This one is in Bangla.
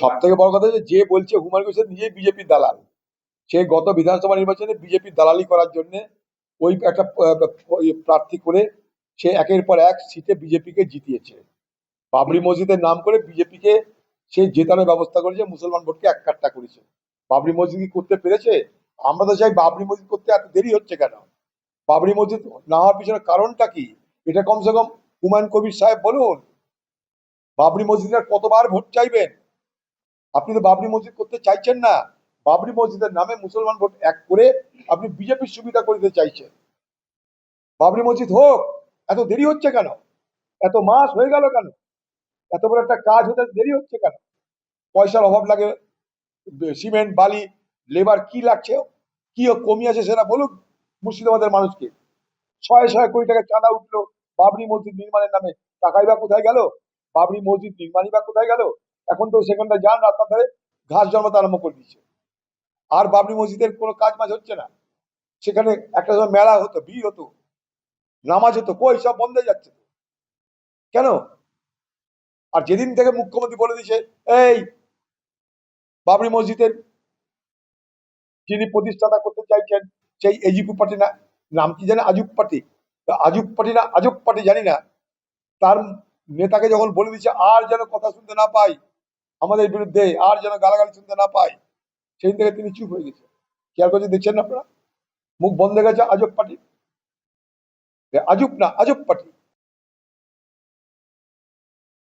সব থেকে বড় কথা যে বলছে হুমায়ুন কবির নিজেই বিজেপির দালাল। সে গত বিধানসভা নির্বাচনে বিজেপির দালালি করার জন্য ওই একটা ওই প্রার্থী করে সে একের পর এক সিটে বিজেপিকে জিতিয়েছে। বাবরি মসজিদের নাম করে বিজেপিকে সে জেতানোর ব্যবস্থা করেছে, মুসলমান ভোটকে এক কাট্টা করেছে। বাবরি মসজিদ কি করতে পেরেছে? আমরা তো চাই বাবরি মসজিদ করতে এত দেরি হচ্ছে কেন? বাবরি মসজিদ না হওয়ার পিছনে কারণটা কি? এটা কমসে কম হুমায়ুন কবির সাহেব বলুন। বাবরি মসজিদের কতবার ভোট চাইবেন? আপনি তো বাবরি মসজিদ করতে চাইছেন না। বাবরি মসজিদের নামে মুসলমান ভোট এক করে আপনি বিজেপির সুবিধা করে দিতে চাইছেন। বাবরি মসজিদ হোক, এত দেরি হচ্ছে কেন? এত মাস হয়ে গেল কেন? এত বড় একটা কাজ হতে দেরি হচ্ছে কেন? পয়সার অভাব লাগে, সিমেন্ট বালি লেবার কি লাগছে, কি কমি আছে সেটা বলুক মুর্শিদাবাদের মানুষকে। শয়ে শয়ে কোটি টাকা চাঁদা উঠলো বাবরি মসজিদ নির্মাণের নামে, টাকাই বা কোথায় গেল? বাবরি মসজিদ নির্মাণই বা কোথায় গেল? এখন তো সেখানটা যান রাস্তা ধারে ঘাস জন্মাতে আরম্ভ করে দিচ্ছে। আর বাবরি মসজিদের কোনো কাজ মাজ হচ্ছে না। সেখানে একটা সময় মেলা হতো, ভিড় হতো, নামাজ হতো, কই সব বন্ধ হয়ে যাচ্ছে। কেন? আর যেদিন থেকে মুখ্যমন্ত্রী বলে দিয়েছে এই বাবরি মসজিদের যিনি প্রতিষ্ঠাতা করতে চাইছেন সেই এজিপি পার্টি, না নাম কি জানে, আজুব পার্টি, আজুব পার্টি না আজব পার্টি জানি না, তার নেতাকে যখন বলে দিচ্ছে আর যেন কথা শুনতে না পাই আমাদের বিরুদ্ধে, আর যেন গালাগালি শুনতে না পাই, সেই থেকে তিনি চুপ হয়ে গেছে। খেয়াল করছে, দেখছেন না আপনারা? মুখ বন্ধ হয়ে গেছে আজব পার্টি, আজব না আজব পার্টি।